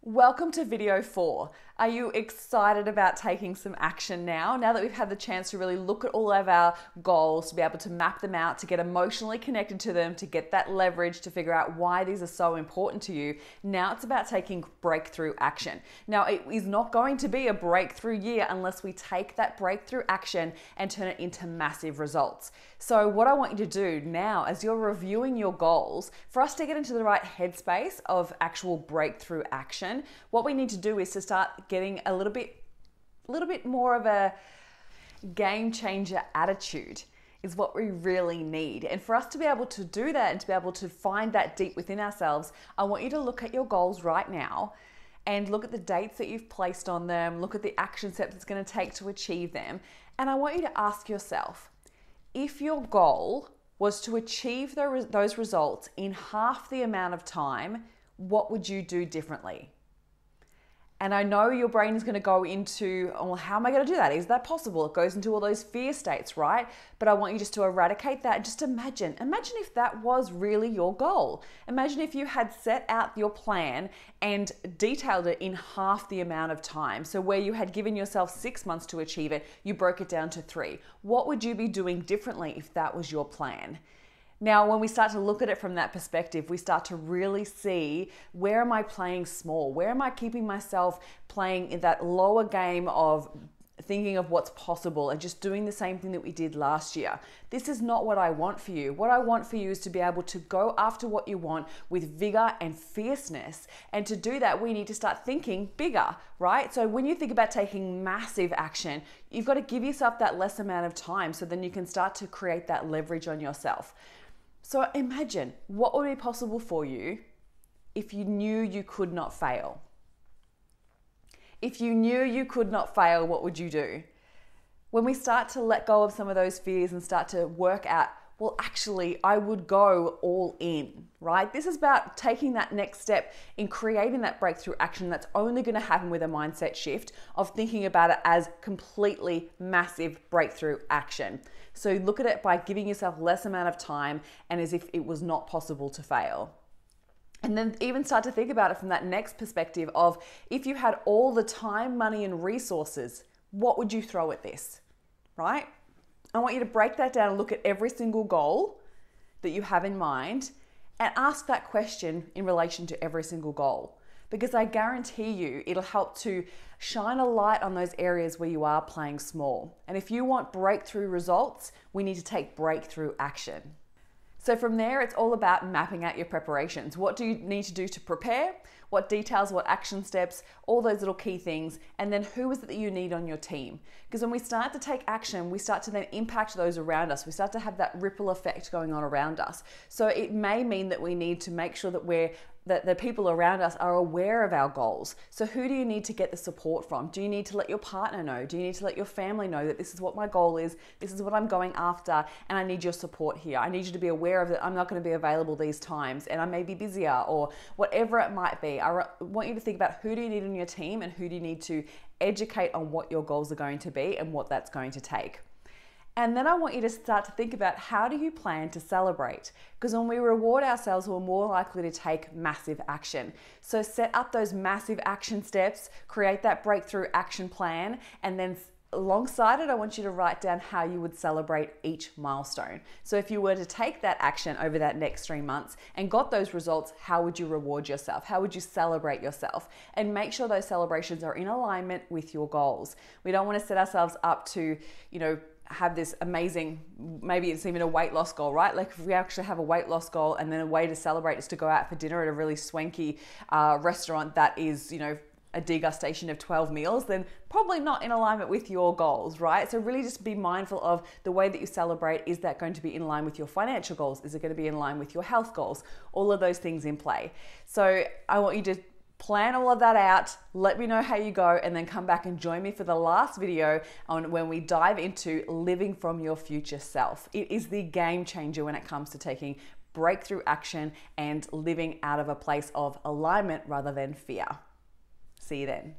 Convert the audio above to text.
Welcome to video 4. Are you excited about taking some action now? Now that we've had the chance to really look at all of our goals, to be able to map them out, to get emotionally connected to them, to get that leverage, to figure out why these are so important to you, now it's about taking breakthrough action. Now, it is not going to be a breakthrough year unless we take that breakthrough action and turn it into massive results. So what I want you to do now, as you're reviewing your goals, for us to get into the right headspace of actual breakthrough action, what we need to do is to start getting a little bit more of a game changer attitude is what we really need. And for us to be able to do that and to be able to find that deep within ourselves, I want you to look at your goals right now and look at the dates that you've placed on them, look at the action steps it's going to take to achieve them. And I want you to ask yourself, if your goal was to achieve those results in half the amount of time, what would you do differently? And I know your brain is going to go into, oh, well, how am I going to do that? Is that possible? It goes into all those fear states, right? But I want you just to eradicate that. Just imagine if that was really your goal. Imagine if you had set out your plan and detailed it in half the amount of time. So where you had given yourself 6 months to achieve it, you broke it down to 3. What would you be doing differently if that was your plan? Now, when we start to look at it from that perspective, we start to really see, where am I playing small? Where am I keeping myself playing in that lower game of thinking of what's possible and just doing the same thing that we did last year? This is not what I want for you. What I want for you is to be able to go after what you want with vigor and fierceness. And to do that, we need to start thinking bigger, right? So when you think about taking massive action, you've got to give yourself that less amount of time so then you can start to create that leverage on yourself. So imagine what would be possible for you if you knew you could not fail. If you knew you could not fail, what would you do? When we start to let go of some of those fears and start to work out, well, actually, I would go all in, right? This is about taking that next step in creating that breakthrough action that's only going to happen with a mindset shift of thinking about it as completely massive breakthrough action. So look at it by giving yourself less amount of time and as if it was not possible to fail. And then even start to think about it from that next perspective of, if you had all the time, money, and resources, what would you throw at this, right? I want you to break that down and look at every single goal that you have in mind and ask that question in relation to every single goal. Because I guarantee you it'll help to shine a light on those areas where you are playing small. And if you want breakthrough results, we need to take breakthrough action. So from there, it's all about mapping out your preparations. What do you need to do to prepare? What details, what action steps, all those little key things, and then who is it that you need on your team? Because when we start to take action, we start to then impact those around us. We start to have that ripple effect going on around us. So it may mean that we need to make sure that the people around us are aware of our goals. So who do you need to get the support from? Do you need to let your partner know? Do you need to let your family know that this is what my goal is, this is what I'm going after, and I need your support here. I need you to be aware of that I'm not going to be available these times and I may be busier, or whatever it might be. I want you to think about, who do you need on your team and who do you need to educate on what your goals are going to be and what that's going to take. And then I want you to start to think about, how do you plan to celebrate? Because when we reward ourselves, we're more likely to take massive action. So set up those massive action steps, create that breakthrough action plan, and then alongside it, I want you to write down how you would celebrate each milestone. So if you were to take that action over that next 3 months and got those results, how would you reward yourself? How would you celebrate yourself? And make sure those celebrations are in alignment with your goals. We don't want to set ourselves up to, have this amazing, maybe it's even a weight loss goal, right? Like if we actually have a weight loss goal and then a way to celebrate is to go out for dinner at a really swanky restaurant that is, a degustation of 12 meals, then probably not in alignment with your goals, right? So really just be mindful of the way that you celebrate. Is that going to be in line with your financial goals? Is it going to be in line with your health goals? All of those things in play. So I want you to plan all of that out, let me know how you go, and then come back and join me for the last video on when we dive into living from your future self. It is the game changer when it comes to taking breakthrough action and living out of a place of alignment rather than fear. See you then.